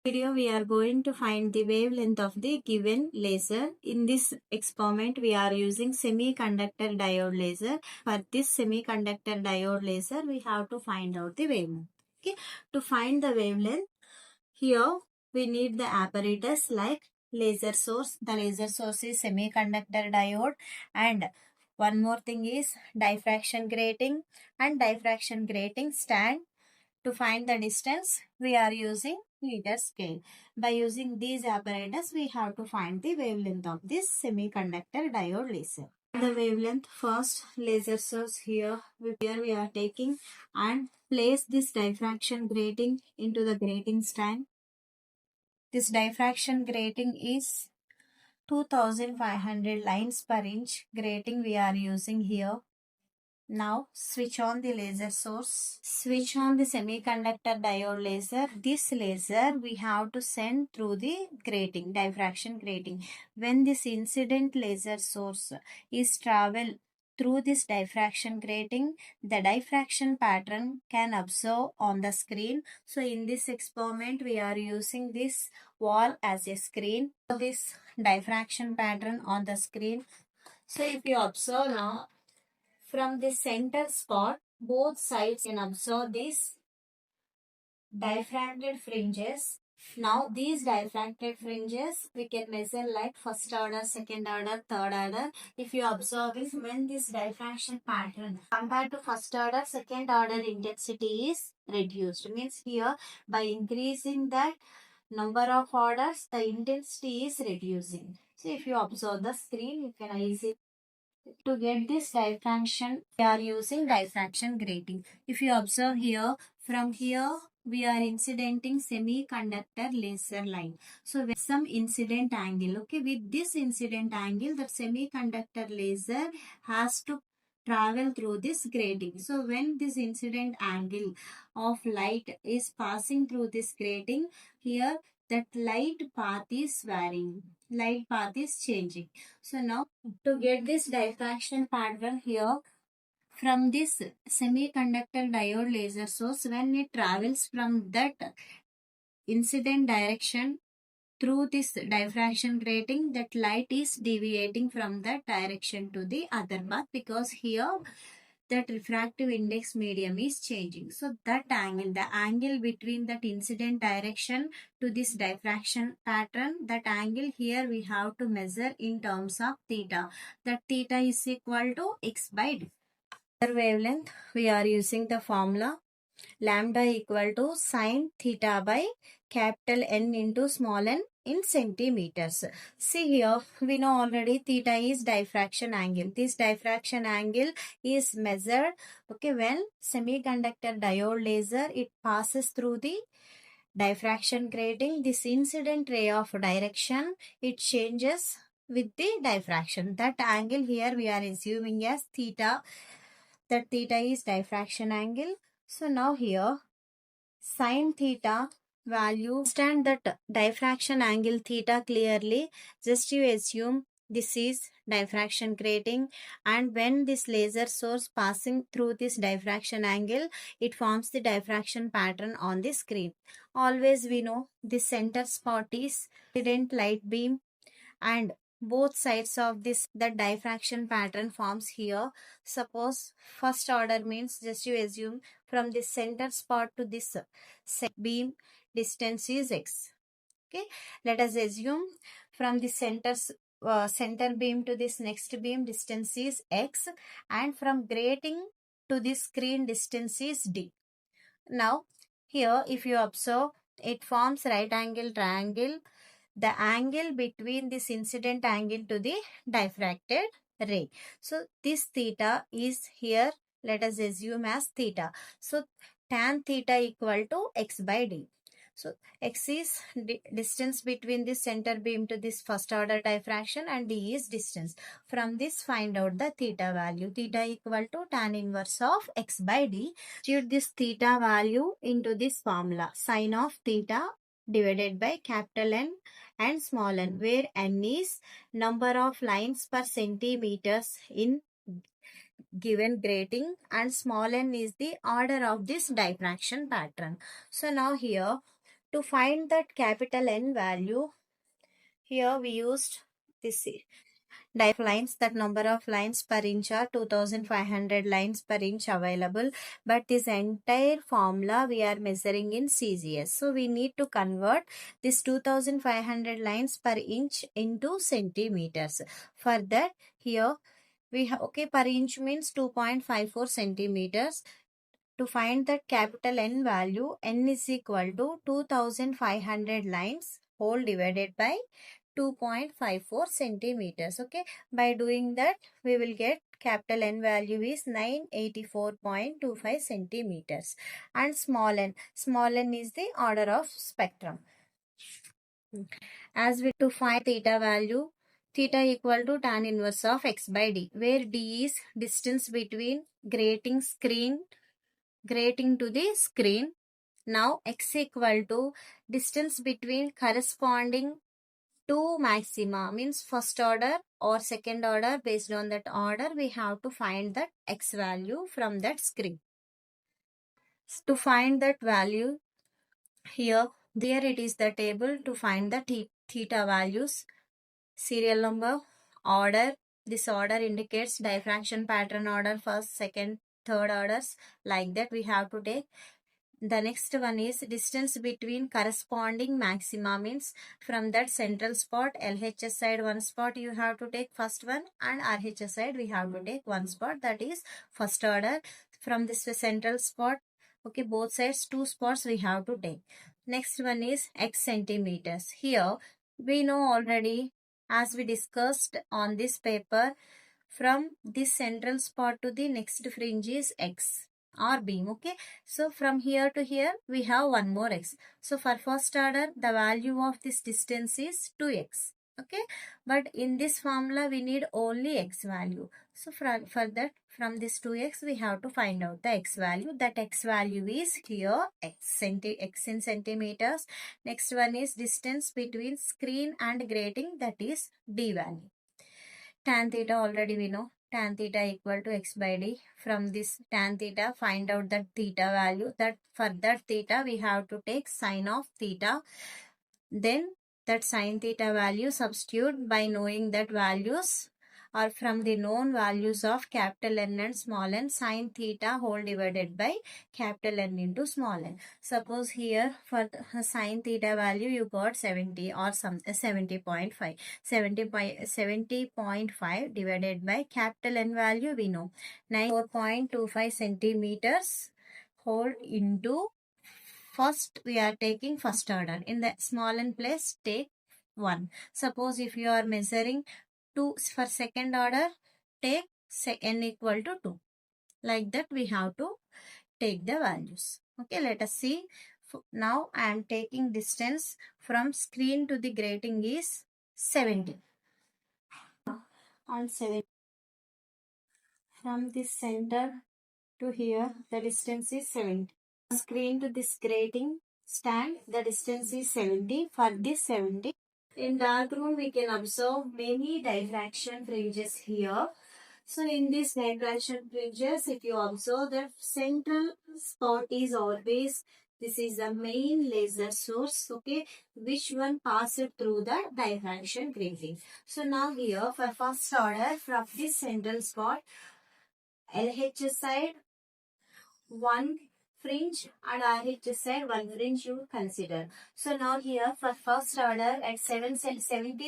Video we are going to find the wavelength of the given laser. In this experiment we are using semiconductor diode laser. For this semiconductor diode laser we have to find out the wavelength. Okay, to find the wavelength, here we need the apparatus like laser source. The laser source is semiconductor diode, and one more thing is diffraction grating and diffraction grating stand. To find the distance, we are using meter scale. By using these apparatus, we have to find the wavelength of this semiconductor diode laser. The wavelength, first laser source here we are taking and place this diffraction grating into the grating stand. This diffraction grating is 2500 lines per inch grating we are using here. Now switch on the laser source. Switch on the semiconductor diode laser. This laser we have to send through the grating, diffraction grating. When this incident laser source is travel through this diffraction grating, the diffraction pattern can observe on the screen. So in this experiment we are using this wall as a screen. This diffraction pattern on the screen. So if you observe now, from the center spot, both sides can observe these diffracted fringes. Now these diffracted fringes we can measure like first order, second order, third order. If you observe is when this diffraction pattern compared to first order, second order intensity is reduced. Means here by increasing that number of orders, the intensity is reducing. So if you observe the screen, you can easily to get this diffraction, we are using diffraction grating. If you observe here, from here we are incidenting semiconductor laser line. So with some incident angle, okay, with this incident angle, the semiconductor laser has to travel through this grating. So when this incident angle of light is passing through this grating, here that light path is varying, light path is changing. So now to get this diffraction pattern here, from this semiconductor diode laser source, when it travels from that incident direction through this diffraction grating, that light is deviating from that direction to the other path, because here that refractive index medium is changing. So that angle, the angle between that incident direction to this diffraction pattern, that angle here we have to measure in terms of theta. That theta is equal to x by d. For wavelength, we are using the formula lambda equal to sine theta by capital N into small n in centimeters. See here, we know already theta is diffraction angle. This diffraction angle is measured, okay, when semiconductor diode laser, it passes through the diffraction grating. This incident ray of direction, it changes with the diffraction. That angle here we are assuming as theta. That theta is diffraction angle. So now here sine theta value, understand that diffraction angle theta clearly. Just you assume this is diffraction grating, and when this laser source passing through this diffraction angle, it forms the diffraction pattern on the screen. Always we know the center spot is incident light beam, and both sides of this the diffraction pattern forms here. Suppose first order means, just you assume from this center spot to this beam distance is x. Okay, let us assume from the center beam to this next beam distance is x, and from grating to this screen distance is d. Now here if you observe, it forms right angle triangle. The angle between this incident angle to the diffracted ray. So this theta is here, let us assume as theta. So tan theta equal to x by d. So x is distance between this center beam to this first order diffraction, and d is distance. From this find out the theta value. Theta equal to tan inverse of x by d. Substitute this theta value into this formula. Sine of theta divided by capital N and small n, where n is number of lines per centimeters in given grating and small n is the order of this diffraction pattern. So now here To find that capital N value, here we used this lines. That number of lines per inch are 2500 lines per inch available, but this entire formula we are measuring in CGS, so we need to convert this 2500 lines per inch into centimeters. For that, here we have, okay, per inch means 2.54 centimeters. To find that capital N value, N is equal to 2500 lines whole divided by 2.54 centimeters. Okay, by doing that we will get capital N value is 984.25 centimeters, and small n is the order of spectrum. As we to find theta value, theta equal to tan inverse of x by d, where d is distance between grating to the screen. Now x equal to distance between corresponding two maxima, means first order or second order. Based on that order, we have to find that x value from that screen. To find that value, here there it is the table to find the theta values. Serial number, order. This order indicates diffraction pattern order, first, second, third orders. Like that we have to take. The next one is distance between corresponding maxima, means from that central spot, LHS side one spot you have to take first one, and RHS side we have to take one spot, that is first order. From this central spot, okay, both sides two spots we have to take. Next one is x centimeters. Here we know already, as we discussed on this paper, from this central spot to the next fringe is x or beam. Okay, so from here to here we have one more x. So for first order, the value of this distance is 2x. Okay, but in this formula we need only x value. So for that, from this 2x we have to find out the x value. That x value is here x in centimeters. Next one is distance between screen and grating, that is d value. Tan theta already we know, tan theta equal to x by d. From this tan theta, find out that theta value. That for that theta we have to take sine of theta. Then that sine theta value substitute by knowing that values or from the known values of capital N and small n, sine theta whole divided by capital N into small n. Suppose here for the sine theta value you got 70 or some 70.5. 70.5 divided by capital N value we know 94.25 centimeters whole into, first we are taking first order. In the small n place take 1. Suppose if you are measuring 2 for second order, take n equal to 2. Like that we have to take the values. Okay, let us see. Now I am taking distance from screen to the grating is 70. On 7, from this center to here the distance is 70. Screen to this grating stand, the distance is 70. For this 70, in dark room we can observe many diffraction fringes here. So in these diffraction fringes, if you observe, the central spot is always, this is the main laser source, okay, which one passed through the diffraction grating. So now here for first order, from this central spot, LHS side one fringe and RHS side one fringe you consider. So now here for first order at 70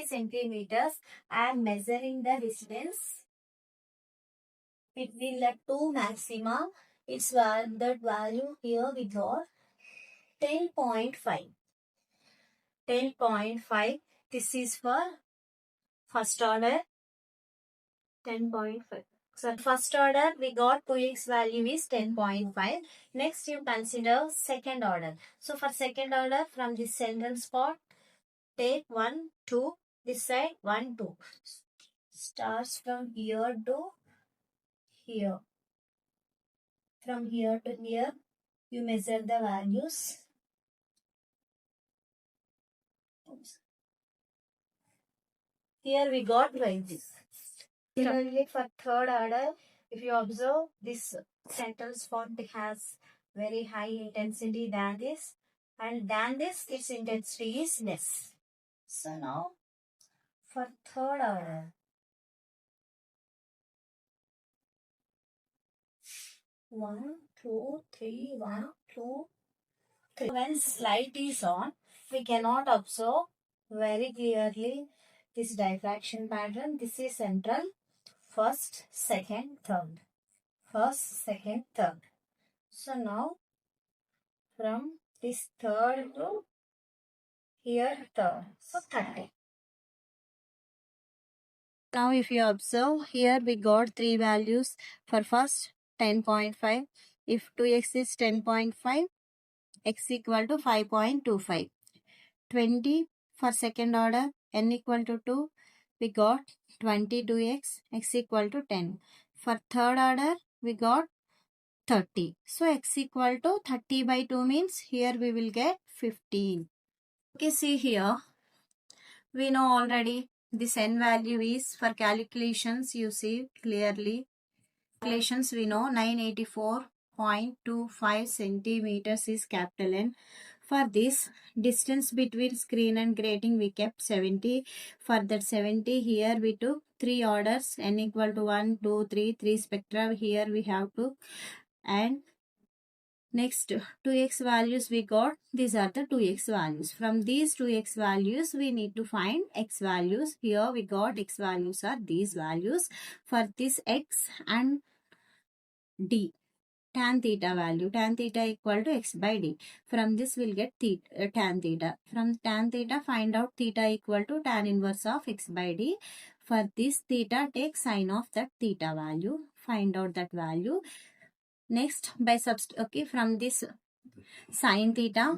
centimeters, I am measuring the distance between the two maxima. It's that value here we got 10.5. 10.5. This is for first order. 10.5. So first order we got 2x value is 10.5. Next you consider second order. So for second order, from this central spot take 1, 2. This side 1, 2. Starts from here to here. From here to here you measure the values. Oops. Here we got like this. Similarly for third order, if you observe, this central spot has very high intensity than this, and than this its intensity is less. So now for third order, 1, 2, 3, 1, 2, 3. When light is on, we cannot observe very clearly this diffraction pattern. This is central, first, second, third. First, second, third. So now from this third to here third. So 30. Now if you observe here we got three values. For first 10.5. If 2x is 10.5, x equal to 5.25. 20 for second order, n equal to 2, we got 22x, x equal to 10. For third order, we got 30. So x equal to 30 by 2 means here we will get 15. Okay, see here, we know already this n value is for calculations, you see clearly. Calculations we know 984.25 centimeters is capital N. For this distance between screen and grating we kept 70. For that 70 here we took 3 orders, n equal to 1, 2, 3, 3 spectra here we have to, and next 2x values we got. These are the 2x values. From these 2x values we need to find x values. Here we got x values are these values. For this x and d, tan theta value, tan theta equal to x by d. From this we'll get theta, tan theta. From tan theta find out theta equal to tan inverse of x by d. For this theta take sine of that theta value, find out that value. Next by from this sine theta,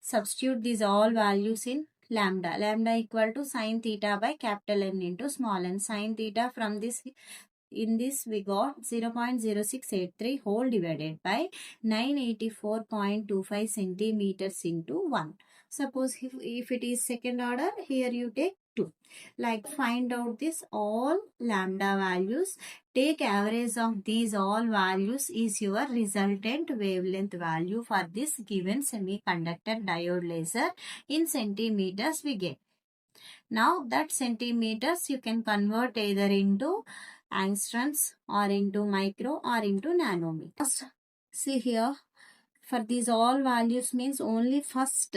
substitute these all values in lambda. Lambda equal to sine theta by capital N into small n. Sine theta from this, in this we got 0.0683 whole divided by 984.25 centimeters into 1. Suppose if it is second order, here you take 2. Like find out this all lambda values. Take average of these all values is your resultant wavelength value for this given semiconductor diode laser. In centimeters we get. Now that centimeters you can convert either into angstroms or into micro or into nanometers. See here, for these all values means only first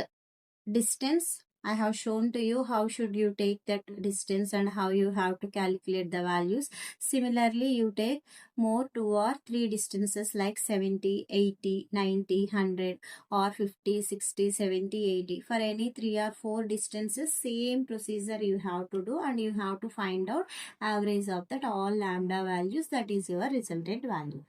distance I have shown to you how should you take that distance and how you have to calculate the values. Similarly, you take more 2 or 3 distances like 70, 80, 90, 100 or 50, 60, 70, 80. For any 3 or 4 distances, same procedure you have to do and you have to find out average of that all lambda values, that is your resultant value.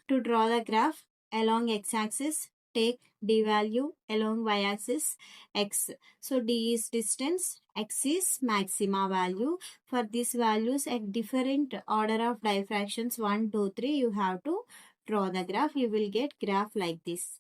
To draw the graph along x-axis, take d value, along y-axis x. So d is distance, x is maxima value. For these values at different order of diffractions 1, 2, 3, you have to draw the graph. You will get graph like this.